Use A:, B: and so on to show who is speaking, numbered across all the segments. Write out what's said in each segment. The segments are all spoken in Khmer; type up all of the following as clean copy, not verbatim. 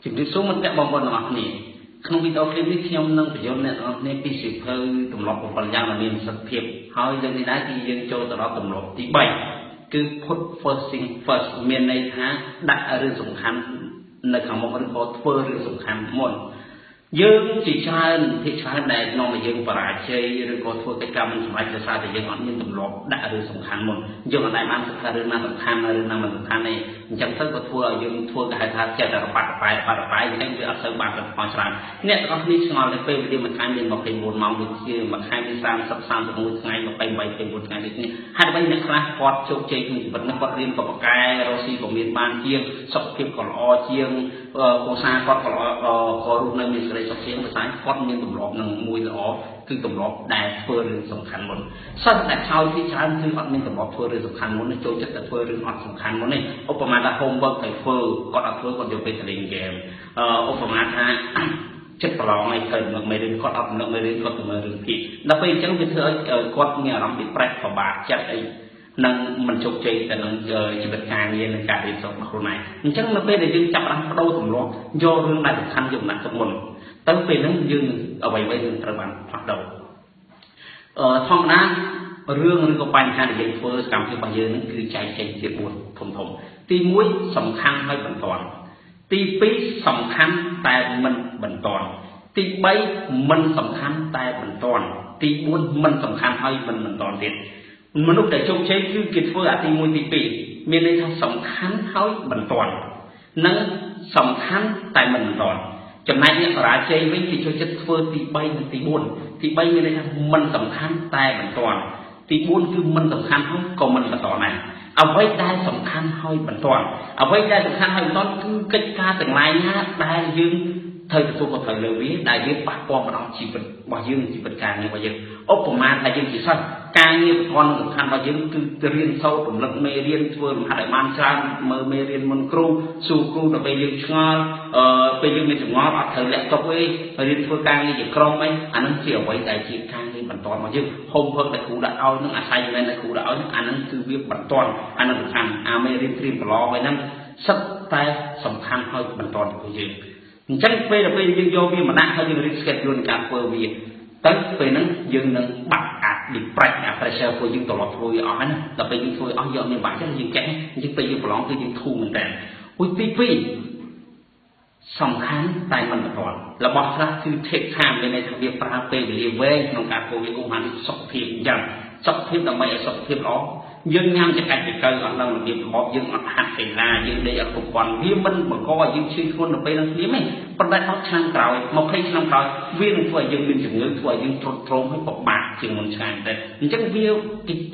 A: ជំរាបសួរមិត្តភក្តិបងប្អូនទាំងអស់គ្នាក្នុងវីដេអូឃ្លីបនេះខ្ញុំនឹងបញ្យល់អ្នកទាំងអស់គ្នាពីសៀវភៅទម្លាប់7យ៉ាងដែលមានប្រសិទ្ធភាពហើយលើកនេះដែរគឺយើងចូលទៅដល់ទម្លាប់ទី3គឺ put first thing first មានន័យថាដាក់រឿងសំខាន់នៅខាងមុខឬក៏ធ្វើរឿងសំខាន់មុនយើងជាច្រើនភាគច្រើនដែលនាំឲ្យយើងបរាជ័យឬក៏ធ្វើកិច្ចការមិនសម្រេចដោយសារតែយើងអត់មានទម្លាប់ដាក់រឿងសំខាន់មុនយើងអត់ដែលបានសិក្សារឿងណាសំខាន់ឬណាមិនសំខាន់ទេអញ្ចឹងទៅក៏ធ្វើឲ្យយើងធ្វើគេហៅថាចិត្តតែបាត់បែកអញ្ចឹងវាអត់សូវបានផលច្រើនអ្នកទាំងអស់គ្នាឆ្ងល់ទៅពេលវេលាមួយថ្ងៃមាន24ម៉ោងដូចជាមួយខែមាន30 31ថ្ងៃ28 29ថ្ងៃដូចនេះហើយដើម្បីអ្នកខ្លះគាត់ជោគជ័យក្នុងជីវិតនេះគាត់រៀនក៏បកកែរស់ស៊ីក៏មានបានជាងសុខភាពក៏ល្អជាងគ្រួសារគាត់ក៏ល្អក៏រស់នៅមានសេរីសុខជាងភាសាគាត់មានទម្លាប់នឹងមួយល្អគឺទម្លាប់ដែលធ្វើរឿងសំខាន់មុនសិស្សដែលខោយពីច្រើនគឺអត់មានទម្លាប់ធ្វើរឿងសំខាន់មុនចូលចិត្តតែធ្វើរឿងអត់សំខាន់មុននេះឧបមាថា homework ត្រូវធ្វើគាត់អត់ធ្វើគាត់យកទៅលេងហ្គេមឧបមាថាចិត្តប្រឡងឲ្យទៅមកមេរៀនគាត់អត់នឹកមេរៀនគាត់ទៅមើលរឿងពីដល់ពេលអញ្ចឹងវាធ្វើឲ្យគាត់មានអារម្មណ៍ពីប្រេះប្របាកចិត្តអីនឹងមិនជោគជ័យទៅនឹងជីវិតការងារនិងការរៀនសូត្ររបស់ខ្លួនឯងអញ្ចឹងនៅពេលដែលយើងចាប់បានបដូរទម្លាប់យករឿងដែលសំខាន់យកដាក់ទៅមុនទៅពេលហ្នឹងយើងអ្វីៗត្រូវបានផ្លាស់ប្ដូរធម្មតារឿងឬក៏បញ្ហាដែលយើងធ្វើសកម្មភាពរបស់យើងហ្នឹងគឺចែកចេញជា4ធំទី1សំខាន់ហើយបន្ទាន់ទី2សំខាន់តែមិនបន្ទាន់ទី3មិនសំខាន់តែបន្ទាន់ទី4មិនសំខាន់ហើយមិនបន្ទាន់ទៀតមនុស្សដែលជោគជ័យគឺគេធ្វើអាទី1ទី2មានន័យថាសំខាន់ហើយបន្ទាន់និងសំខាន់តែមិនបន្ទាន់ចំណែកអ្នកបរាជ័យវិញគេចូលចិត្តធ្វើទី3និងទី4ទី3មានន័យថាមិនសំខាន់តែបន្ទាន់ទី4គឺមិនសំខាន់ហើយក៏មិនបន្តដែរអ្វីដែលសំខាន់ហើយបន្ទាន់អ្វីដែលសំខាន់ហើយបន្ទាន់គឺកិច្ចការទាំងឡាយណាដែលយើងត្រូវទទួលខុសត្រូវលើវាដែលវាប៉ះពាល់ដល់ជីវិតរបស់យើងជីវិតការងាររបស់យើងឧបមាថាយើងជាសិស្សការងារប្រព័ន្ធសំខាន់របស់យើងគឺរៀនសូត្ររំលឹកមេរៀនធ្វើលំហាត់ឲ្យបានច្រើនមើលមេរៀនមុនគ្រូសួរគ្រូដល់ពេលយើងឆ្ងល់ពេលយើងមានចម្ងល់អត់ត្រូវលាក់ទុកទេរៀនធ្វើការងារជាក្រុមអីអានឹងជាអ្វីដែលជាការងារបន្តរបស់យើង homework ដែលគ្រូដាក់ឲ្យនឹង assignment ដែលគ្រូដាក់ឲ្យអានឹងគឺវាបន្តអានឹងសំខាន់អាមេរៀនត្រៀមប្រឡងឲ្យហ្នឹងសិតតែសំខាន់ហើយបន្តទៅយើងអញ្ចឹងពេលដល់ពេលយើងយកវាមកដាក់ហើយយើងរៀប schedule នៃការធ្វើវាទៅពេលហ្នឹងយើងនឹងបាត់អាច depress pressure ពួកយើងត្រឡប់ធ្វើវាអស់ហើយណាដល់ពេលយើងធ្វើអស់យកមានបាក់ចឹងយើងចេះអញ្ចឹងពេលយើងប្រឡងគឺយើងធូរមែនតើទី2សំខាន់តែមិនបន្ទាន់របស់ខ្លះគឺ take time មានន័យថាវាប្រើពេលវេលាវែងក្នុងការធ្វើវាឧបមាសុខភាពអញ្ចឹងសុខភាពដើម្បីឲ្យសុខភាពល្អយើងញ៉ាំចង្កាច់ចង្កូវអត់ដឹងរបៀបរបបយើងអត់ហាត់កីឡាយើងដេកអត់គ្រប់គ្រាន់វាមិនបង្កឲ្យយើងឈឺធ្ងន់នៅពេលហ្នឹងទេប៉ុន្តែដល់ឆ្នាំក្រោយ20ឆ្នាំក្រោយវានឹងធ្វើឲ្យយើងមានជំងឺធ្វើឲ្យយើងទ្រុឌទ្រោមហើយពិបាកជាងមុនឆ្ងាយតែអញ្ចឹងវា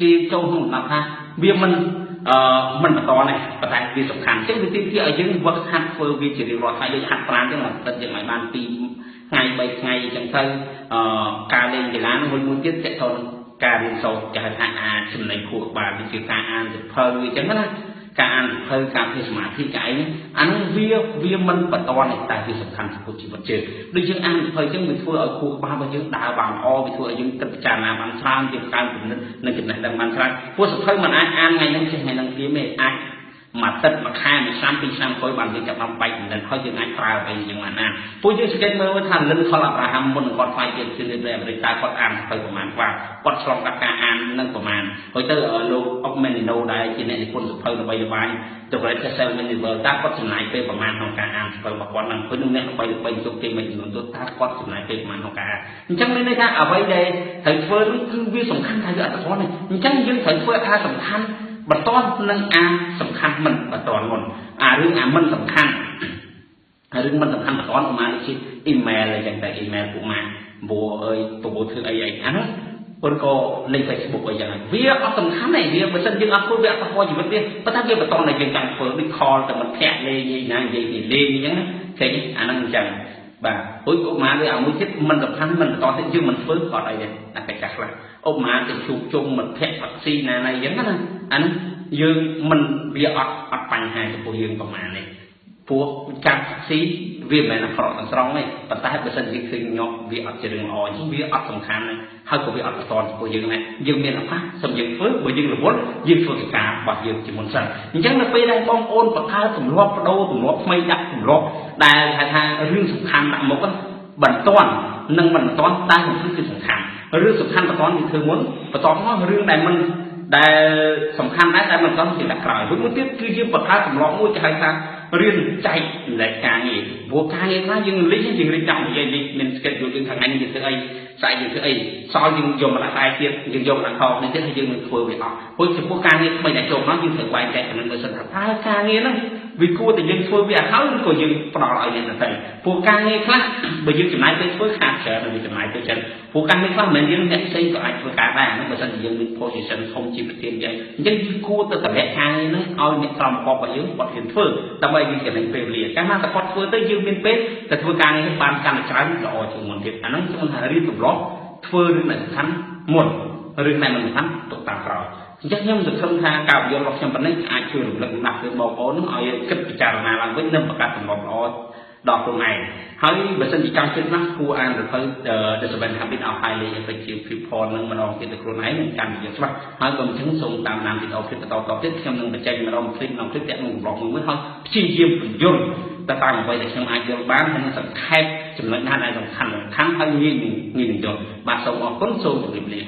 A: គេចូលក្នុងដំណាប់ថាវាមិនបន្តទេប៉ុន្តែវាសំខាន់អញ្ចឹងវាទាមទារឲ្យយើងវឹកហាត់ធ្វើវាជារៀងរាល់ថ្ងៃដូចហាត់ប្រាណអញ្ចឹងទឹកយើងឲ្យបាន2ថ្ងៃ3ថ្ងៃអញ្ចឹងទៅការលេងកីឡាមួយទៀតតើតើការរៀនសូត្រគេហៅថាចំណេញខួរក្បាលវាជាការអានសៀវភៅអញ្ចឹងណាការអានសៀវភៅការធ្វើសមាធិកាយនេះអានោះវាមិនបន្តទេតែវាសំខាន់ចំពោះជីវិតយើងដូចយើងអានសៀវភៅអញ្ចឹងវាធ្វើឲ្យខួរក្បាលរបស់យើងដើរបានល្អវាធ្វើឲ្យយើងគិតពិចារណាបានច្រើនយើងកើនគំនិតនិងចំណេះដឹងបានច្រើនព្រោះសៀវភៅមិនអាចអានថ្ងៃហ្នឹងចេះថ្ងៃហ្នឹងទេអាចមួយទឹកមួយខែមួយឆ្នាំ2ឆ្នាំក្រោយបានយើងចាប់បានបែកចំណិតហើយយើងអាចប្រើទៅយ៉ាងណាពួកយើងសង្កេតមើលថាលិនខលអាប់រ៉ាហាំមុនគាត់ខ្លាយជាជនជាតិអាមេរិកតើគាត់អានទៅប្រមាណគាត់ឆ្លងកាត់ការអាននឹងប្រមាណហើយទៅលោកអុកមែននីណូដែលជាអ្នកនិពន្ធសៀវភៅល្បីល្បាញ The Great Self-Maneuver តើគាត់ចំណាយពេលប្រមាណក្នុងការអានសៀវភៅរបស់គាត់នឹងពេលអ្នកល្បីជោគជ័យមួយចំនួនទៅតើគាត់ចំណាយពេលប្រមាណក្នុងការអញ្ចឹងមានន័យថាអ្វីដែលត្រូវធ្វើនោះគឺវាសំខាន់ថាវាអត់ទាន់ទេអញ្ចឹងយើងត្រូវធ្វើអាសំខាន់បន្តនឹងសំខាន់មិនបន្តមុនរឿងមិនសំខាន់រឿងមិនសំខាន់បន្តឧមាដូចជា email អីចឹងតែ email ពួកម៉ាបួអើយបួធ្វើអីអាហ្នឹងឬក៏លេខ Facebook អីចឹងវាអត់សំខាន់ទេវាបើសិនយើងអត់ធ្វើវាអត់ប្រកបជីវិតទេប៉ុន្តែវាបន្តតែយើងចង់ធ្វើដូច call ទៅមិត្តភក្តិលេងនិយាយណានិយាយពីលេងអញ្ចឹងឃើញអាហ្នឹងអញ្ចឹងបាទឧបមាដូចអាមួយទៀតមិនសំខាន់មិនបន្តទៀតយើងមិនធ្វើក៏អត់អីដែរតែកិច្ចការខ្លះឧបមាទៅជួបជុំមិត្តភក្តិផឹកស៊ីណាអញ្ចឹងណាអាហ្នឹងយើងមិនវាអត់បញ្ហាចំពោះយើងប្រហែលនេះព្រោះការស៊ី វាមិនមែនអាក្រក់ទាំងស្រុងទេប៉ុន្តែបើសិនជាឃើញញាប់វាអត់ជារឿងល្អអញ្ចឹងវាអត់សំខាន់ទេហើយក៏វាអត់បន្តពួកយើងដែរយើងមានឱកាសសូមយើងធ្វើបើយើងរវល់យើងធ្វើកិច្ចការរបស់យើងជាមុនសិនអញ្ចឹងនៅពេលដែលបងប្អូនបង្កើតទម្លាប់បដូរទម្លាប់ថ្មីដាក់ទម្លាប់ដែលហៅថារឿងសំខាន់ដាក់មុខបន្ទាន់និងមិនបន្ទាន់តែគឺសំខាន់រឿងសំខាន់បន្ទាន់គឺធ្វើមុនបន្ទាប់មករឿងដែលមិនដែលសំខាន់ដែរតែមិនទាន់ជាដាក់ក្រោយមួយទៀតគឺយើងបង្កើតទម្លាប់មួយគេហៅថារៀនចែកចំណែកការងារព្រោះការងារខ្លះយើងលិចយើងរៀនចង់និយាយនេះមានស្គិតយល់យើងថ្ងៃនេះយើងធ្វើអីស្អែកយើងធ្វើអីសល់យើងយកមកដាក់ស្អែកទៀតយើងយកមកដាក់ខោនេះទៀតហើយយើងនឹងធ្វើវាអស់ព្រោះចំពោះការងារថ្មីដែលចូលមកយើងត្រូវបែងចែកចំណុចមួយសិនថាតើការងារហ្នឹងវាគួរតែយើងធ្វើវាឲ្យឬក៏យើងផ្ដល់ឲ្យអ្នកដទៃព្រោះការងារខ្លះបើយើងចំណាយពេលធ្វើខាតច្រើនហើយចំណាយពេលច្រើនព្រោះការងារខ្លះមិនមែនយើងអ្នកផ្សេងក៏អាចធ្វើការដែរហ្នឹងបើមិនយើងមាន position ធំជាប្រធានយើងអញ្ចឹងយើងគួរទៅតម្លាក់ការងារហ្នឹងឲ្យអ្នកក្រុមប្រកបរបស់យើងគាត់ហ៊ានធ្វើដើម្បីយើងចំណេញពេលវេលាកាលណាតែគាត់ធ្វើទៅយើងមានពេលតែធ្វើការងារបានកាន់តែច្រើនល្អជាងមុនទៀតអាហ្នឹងគឺថារៀនទម្លាប់ធ្វើរឿងដែលសំខាន់មុនរឿងដែលមិនសំខាន់ទុកតាមក្រោយអញ្ចឹងខ្ញុំសង្ឃឹមថាការវិនិយោគរបស់ខ្ញុំប៉ុណ្ណេះអាចជួយរំលឹកដាក់ទៅបងប្អូនឲ្យគិតពិចារណាឡើងវិញនិងបង្កើតទម្លាប់ល្អដល់ខ្លួនឯងហើយបើសិនជាចង់ជឿណាស់គួរអានសៀវភៅ The 7 Habits of Highly Effective People នឹងម្ដងទៀតទៅខ្លួនឯងនឹងកាន់វាច្បាស់ហើយបើមិនចឹងសូមតាមដានវីដេអូคลิปបន្តទៀតខ្ញុំនឹងបញ្ចេញម្ដងคลิปក្នុងคลิปតាក់នឹងប្លុកមួយហើយព្យាយាមបញ្យល់ទៅតាមអ្វីដែលខ្ញុំអាចយល់បានហើយនឹងសង្ខេបចំណុចណាដែលសំខាន់ហើយងាយនឹងយល់បាទសូមអរគុណសូមជម្រាបលា